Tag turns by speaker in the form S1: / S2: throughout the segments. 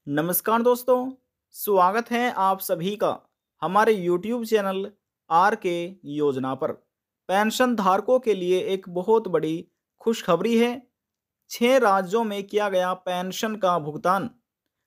S1: नमस्कार दोस्तों, स्वागत है आप सभी का हमारे YouTube चैनल आर के योजना पर। पेंशन धारकों के लिए एक बहुत बड़ी खुशखबरी है। 6 राज्यों में किया गया पेंशन का भुगतान,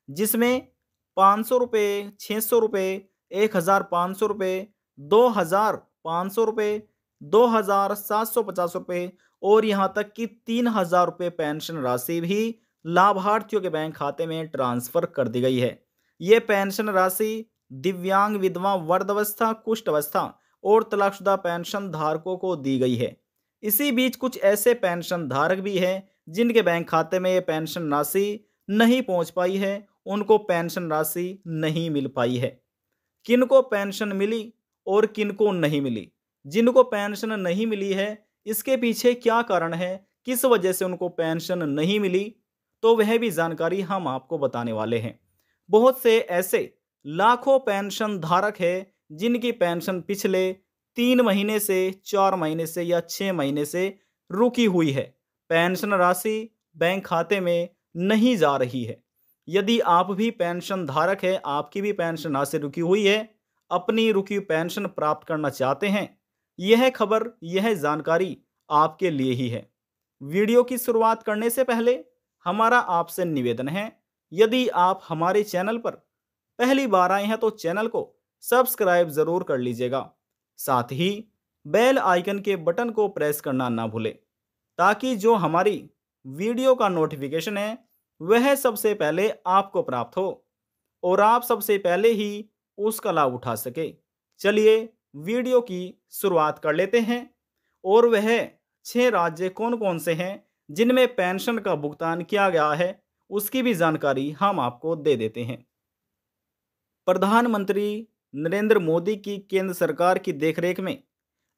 S1: जिसमें 500 रुपये, 600 रुपये, 1500 रुपये, 2500 रुपये, 2750 रुपये और यहाँ तक कि 3000 रुपये पेंशन राशि भी लाभार्थियों के बैंक खाते में ट्रांसफर कर दी गई है। ये पेंशन राशि दिव्यांग, विधवा, वृद्धावस्था, कुष्ठ अवस्था और तलाकशुदा पेंशन धारकों को दी गई है। इसी बीच कुछ ऐसे पेंशन धारक भी हैं जिनके बैंक खाते में ये पेंशन राशि नहीं पहुंच पाई है, उनको पेंशन राशि नहीं मिल पाई है। किनको पेंशन मिली और किनको नहीं मिली? जिनको पेंशन नहीं मिली है, इसके पीछे क्या कारण है, किस वजह से उनको पेंशन नहीं मिली, तो वह भी जानकारी हम आपको बताने वाले हैं। बहुत से ऐसे लाखों पेंशन धारक हैं जिनकी पेंशन पिछले 3 महीने से, 4 महीने से या 6 महीने से रुकी हुई है। पेंशन राशि बैंक खाते में नहीं जा रही है। यदि आप भी पेंशन धारक है, आपकी भी पेंशन राशि रुकी हुई है, अपनी रुकी पेंशन प्राप्त करना चाहते हैं, यह खबर, यह जानकारी आपके लिए ही है। वीडियो की शुरुआत करने से पहले हमारा आपसे निवेदन है, यदि आप हमारे चैनल पर पहली बार आए हैं तो चैनल को सब्सक्राइब जरूर कर लीजिएगा। साथ ही बेल आइकन के बटन को प्रेस करना ना भूलें, ताकि जो हमारी वीडियो का नोटिफिकेशन है वह सबसे पहले आपको प्राप्त हो और आप सबसे पहले ही उसका लाभ उठा सके। चलिए वीडियो की शुरुआत कर लेते हैं और वह 6 राज्य कौन कौन से हैं जिनमें पेंशन का भुगतान किया गया है, उसकी भी जानकारी हम आपको दे देते हैं। प्रधानमंत्री नरेंद्र मोदी की केंद्र सरकार की देखरेख में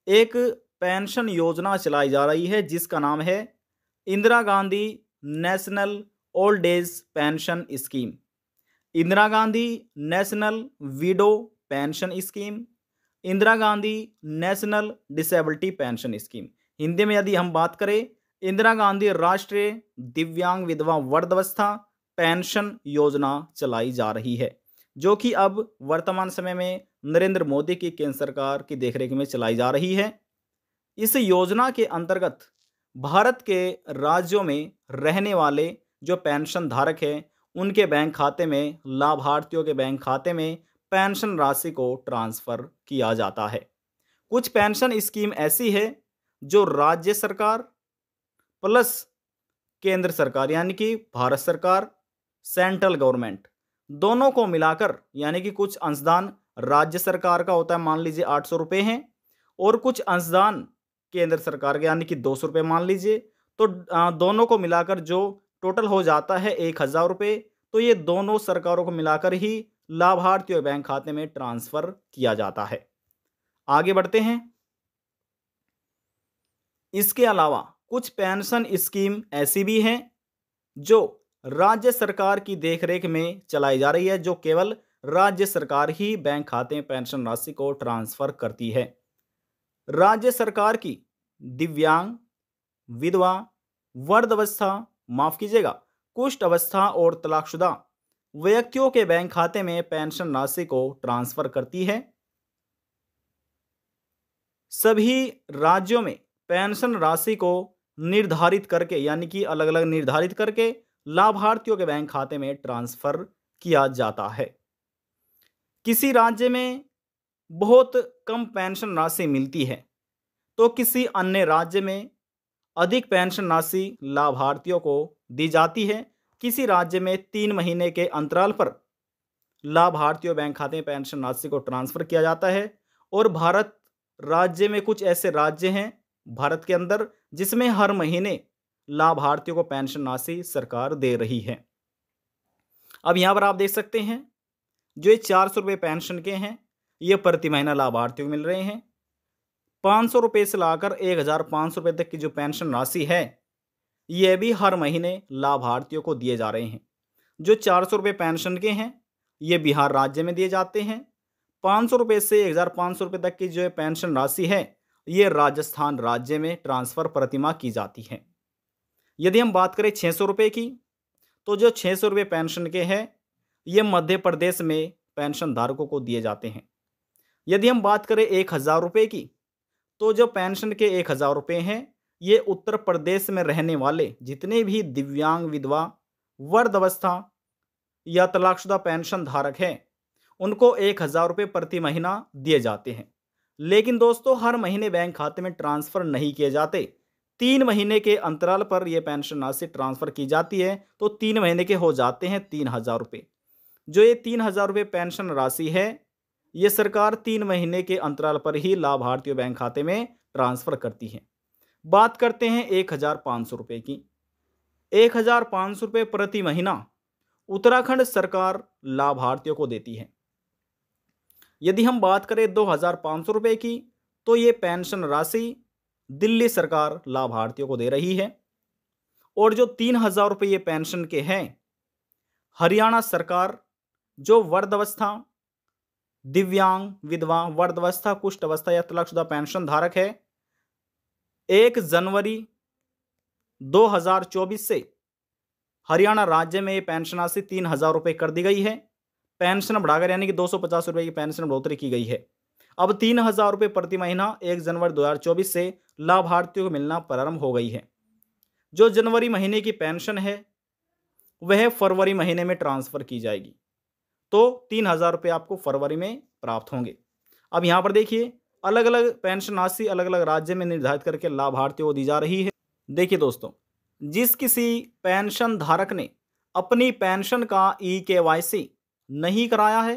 S1: एक पेंशन योजना चलाई जा रही है जिसका नाम है Indira Gandhi national old age pension scheme, Indira Gandhi national window pension scheme, Indira Gandhi national disability pension scheme. Hindi में यदि हम बात करें, इंदिरा गांधी राष्ट्रीय दिव्यांग, विधवा, वृद्धावस्था पेंशन योजना चलाई जा रही है, जो कि अब वर्तमान समय में नरेंद्र मोदी की केंद्र सरकार की देखरेख में चलाई जा रही है। इस योजना के अंतर्गत भारत के राज्यों में रहने वाले जो पेंशन धारक हैं, उनके बैंक खाते में, लाभार्थियों के बैंक खाते में पेंशन राशि को ट्रांसफर किया जाता है। कुछ पेंशन स्कीम ऐसी है जो राज्य सरकार प्लस केंद्र सरकार यानी कि भारत सरकार, सेंट्रल गवर्नमेंट, दोनों को मिलाकर, यानी कि कुछ अंशदान राज्य सरकार का होता है, मान लीजिए 800 रुपये हैं, और कुछ अंशदान केंद्र सरकार के यानी कि 200 रुपये मान लीजिए, तो दोनों को मिलाकर जो टोटल हो जाता है 1000 रुपये। तो ये दोनों सरकारों को मिलाकर ही लाभार्थियों के बैंक खाते में ट्रांसफर किया जाता है। आगे बढ़ते हैं। इसके अलावा कुछ पेंशन स्कीम ऐसी भी हैं जो राज्य सरकार की देखरेख में चलाई जा रही है, जो केवल राज्य सरकार ही बैंक खाते में पेंशन राशि को ट्रांसफर करती है। राज्य सरकार की दिव्यांग, विधवा, वृद्धावस्था, माफ कीजिएगा, कुष्ठ अवस्था और तलाकशुदा व्यक्तियों के बैंक खाते में पेंशन राशि को ट्रांसफर करती है। सभी राज्यों में पेंशन राशि को निर्धारित करके, यानी कि अलग अलग निर्धारित करके लाभार्थियों के बैंक खाते में ट्रांसफर किया जाता है। किसी राज्य में बहुत कम पेंशन राशि मिलती है तो किसी अन्य राज्य में अधिक पेंशन राशि लाभार्थियों को दी जाती है। किसी राज्य में 3 महीने के अंतराल पर लाभार्थियों बैंक खाते में पेंशन राशि को ट्रांसफर किया जाता है। और भारत राज्य में कुछ ऐसे राज्य हैं भारत के अंदर जिसमें हर महीने लाभार्थियों को पेंशन राशि सरकार दे रही है। अब यहां पर आप देख सकते हैं, जो ये 400 रुपये पेंशन के हैं, ये प्रति महीना लाभार्थियों को मिल रहे हैं। 500 रुपये से लाकर 1500 रुपये तक की जो पेंशन राशि है, ये भी हर महीने लाभार्थियों को दिए जा रहे हैं। जो 400 रुपये पेंशन के हैं, ये बिहार राज्य में दिए जाते हैं। 500 रुपये से 1500 रुपये तक की जो पेंशन राशि है, ये राजस्थान राज्य में ट्रांसफर प्रतिमाह की जाती है। यदि हम बात करें 600 रुपये की, तो जो 600 रुपये पेंशन के हैं, ये मध्य प्रदेश में पेंशन धारकों को दिए जाते हैं। यदि हम बात करें 1,000 रुपये की, तो जो पेंशन के 1,000 रुपये हैं, ये उत्तर प्रदेश में रहने वाले जितने भी दिव्यांग, विधवा, वृद्धावस्था या तलाकशुदा पेंशन धारक हैं, उनको 1,000 रुपये प्रति महीना दिए जाते हैं। लेकिन दोस्तों, हर महीने बैंक खाते में ट्रांसफर नहीं किए जाते। 3 महीने के अंतराल पर यह पेंशन राशि ट्रांसफर की जाती है, तो 3 महीने के हो जाते हैं 3,000 रुपये। जो ये 3,000 रुपये पेंशन राशि है, ये सरकार 3 महीने के अंतराल पर ही लाभार्थियों बैंक खाते में ट्रांसफर करती है। बात करते हैं 1,500 रुपये की। 1,500 रुपये प्रति महीना उत्तराखंड सरकार लाभार्थियों को देती है। यदि हम बात करें 2,500 रुपये की, तो ये पेंशन राशि दिल्ली सरकार लाभार्थियों को दे रही है। और जो 3,000 रुपये ये पेंशन के हैं, हरियाणा सरकार जो वृद्धावस्था, दिव्यांग, विधवा, वृद्धावस्था, कुष्ठ अवस्था या तलाकशुदा पेंशन धारक है, 1 जनवरी 2024 से हरियाणा राज्य में ये पेंशन राशि 3,000 रुपये कर दी गई है। पेंशन बढ़ाकर यानी कि 250 रुपये की पेंशन बढ़ोतरी की गई है। अब 3,000 रुपये प्रति महीना 1 जनवरी 2024 से लाभार्थियों को मिलना प्रारंभ हो गई है। जो जनवरी महीने की पेंशन है, वह फरवरी महीने में ट्रांसफर की जाएगी, तो 3,000 रुपये आपको फरवरी में प्राप्त होंगे। अब यहाँ पर देखिए, अलग अलग पेंशन राशि अलग अलग राज्य में निर्धारित करके लाभार्थियों को दी जा रही है। देखिए दोस्तों, जिस किसी पेंशन धारक ने अपनी पेंशन का EKYC नहीं कराया है,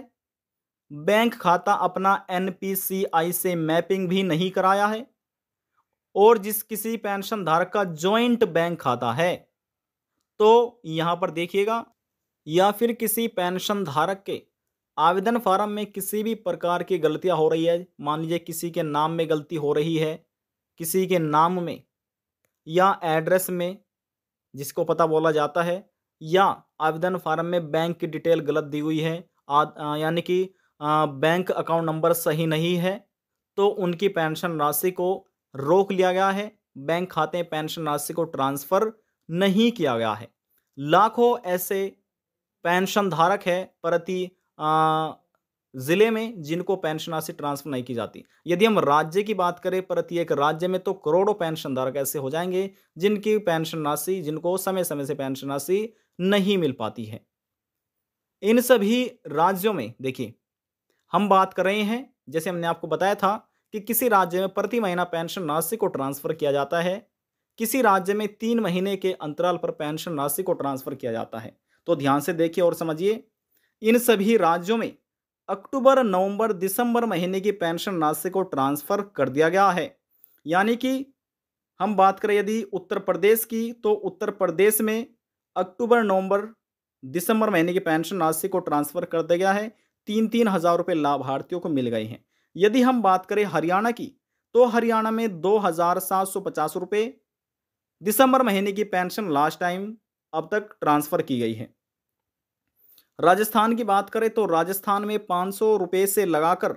S1: बैंक खाता अपना NPCI से मैपिंग भी नहीं कराया है, और जिस किसी पेंशन धारक का जॉइंट बैंक खाता है, तो यहां पर देखिएगा, या फिर किसी पेंशन धारक के आवेदन फार्म में किसी भी प्रकार की गलतियां हो रही है, मान लीजिए किसी के नाम में गलती हो रही है, किसी के नाम में या एड्रेस में जिसको पता बोला जाता है, या आवेदन फार्म में बैंक की डिटेल गलत दी हुई है, यानी कि बैंक अकाउंट नंबर सही नहीं है, तो उनकी पेंशन राशि को रोक लिया गया है, बैंक खाते में पेंशन राशि को ट्रांसफर नहीं किया गया है। लाखों ऐसे पेंशन धारक है प्रति जिले में जिनको पेंशन राशि ट्रांसफर नहीं की जाती। यदि हम राज्य की बात करें, प्रत्येक राज्य में तो करोड़ों पेंशन धारक ऐसे हो जाएंगे जिनकी पेंशन राशि, जिनको समय समय से पेंशन राशि नहीं मिल पाती है। इन सभी राज्यों में देखिए, हम बात कर रहे हैं, जैसे हमने आपको बताया था कि किसी राज्य में प्रति महीना पेंशन राशि को ट्रांसफर किया जाता है, किसी राज्य में 3 महीने के अंतराल पर पेंशन राशि को ट्रांसफर किया जाता है। तो ध्यान से देखिए और समझिए, इन सभी राज्यों में अक्टूबर, नवंबर, दिसंबर महीने की पेंशन राशि को ट्रांसफर कर दिया गया है। यानी कि हम बात करें यदि उत्तर प्रदेश की, तो उत्तर प्रदेश में अक्टूबर, नवंबर, दिसंबर महीने की पेंशन राशि को ट्रांसफर कर दिया गया है। 3-3 हज़ार रुपये लाभार्थियों को मिल गए हैं। यदि हम बात करें हरियाणा की, तो हरियाणा में 2,750 रुपये दिसंबर महीने की पेंशन लास्ट टाइम अब तक ट्रांसफर की गई है। राजस्थान की बात करें तो राजस्थान में 500 रुपये से लगाकर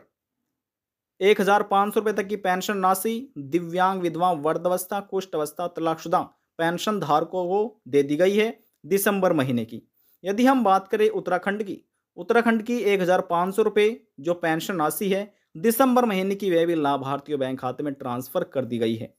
S1: 1,500 रुपये तक की पेंशन राशि दिव्यांग, विधवा, वृद्धावस्था, कुष्ठ अवस्था, तलाकशुदा पेंशन धारकों को दे दी गई है दिसंबर महीने की। यदि हम बात करें उत्तराखंड की, उत्तराखंड की 1,500 रुपये जो पेंशन राशि है दिसंबर महीने की, वह भी लाभार्थियों बैंक खाते में ट्रांसफर कर दी गई है।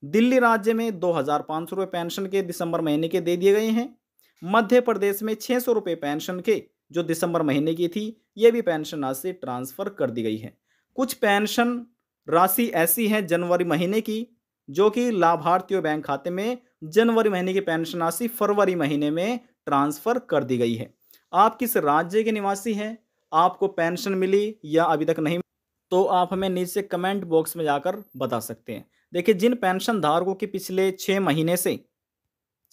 S1: दिल्ली राज्य में 2,500 रुपये पेंशन के दिसंबर महीने के दे दिए गए हैं। मध्य प्रदेश में 600 रुपये पेंशन के जो दिसंबर महीने की थी, ये भी पेंशन राशि ट्रांसफर कर दी गई है। कुछ पेंशन राशि ऐसी है जनवरी महीने की, जो कि लाभार्थियों बैंक खाते में जनवरी महीने की पेंशन राशि फरवरी महीने में ट्रांसफर कर दी गई है। आप किस राज्य के निवासी हैं, आपको पेंशन मिली या अभी तक नहीं, तो आप हमें नीचे कमेंट बॉक्स में जाकर बता सकते हैं। देखिए, जिन पेंशन धारकों की पिछले 6 महीने से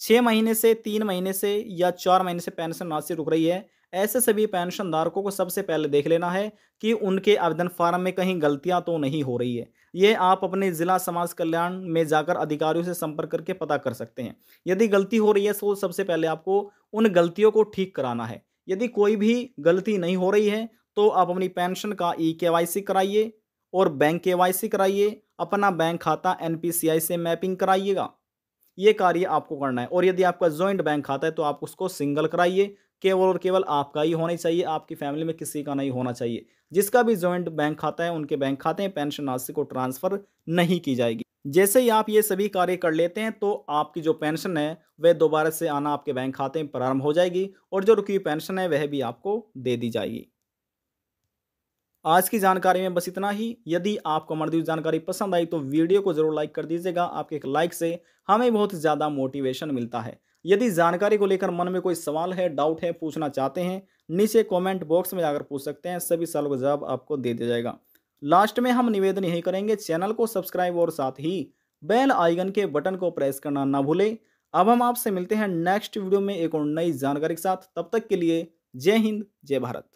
S1: 3 महीने से या 4 महीने से पेंशन राशि रुक रही है, ऐसे सभी पेंशन धारकों को सबसे पहले देख लेना है कि उनके आवेदन फार्म में कहीं गलतियां तो नहीं हो रही है। ये आप अपने जिला समाज कल्याण में जाकर अधिकारियों से संपर्क करके पता कर सकते हैं। यदि गलती हो रही है तो सबसे पहले आपको उन गलतियों को ठीक कराना है। यदि कोई भी गलती नहीं हो रही है तो आप अपनी पेंशन का EKYC कराइए और बैंक KYC कराइए, अपना बैंक खाता NPCI से मैपिंग कराइएगा। ये कार्य आपको करना है। और यदि आपका जॉइंट बैंक खाता है तो आप उसको सिंगल कराइए, केवल और केवल आपका ही होना चाहिए, आपकी फैमिली में किसी का नहीं होना चाहिए। जिसका भी जॉइंट बैंक खाता है, उनके बैंक खाते में पेंशन राशि को ट्रांसफ़र नहीं की जाएगी। जैसे ही आप ये सभी कार्य कर लेते हैं, तो आपकी जो पेंशन है, वह दोबारा से आना आपके बैंक खाते में प्रारंभ हो जाएगी और जो रुकी हुई पेंशन है, वह भी आपको दे दी जाएगी। आज की जानकारी में बस इतना ही। यदि आपको हमारी दी हुई जानकारी पसंद आई तो वीडियो को जरूर लाइक कर दीजिएगा। आपके एक लाइक से हमें बहुत ज़्यादा मोटिवेशन मिलता है। यदि जानकारी को लेकर मन में कोई सवाल है, डाउट है, पूछना चाहते हैं, नीचे कमेंट बॉक्स में जाकर पूछ सकते हैं। सभी सवालों का जवाब आपको दे दिया जाएगा। लास्ट में हम निवेदन यही करेंगे, चैनल को सब्सक्राइब और साथ ही बेल आइकन के बटन को प्रेस करना ना भूलें। अब हम आपसे मिलते हैं नेक्स्ट वीडियो में एक और नई जानकारी के साथ। तब तक के लिए जय हिंद, जय भारत।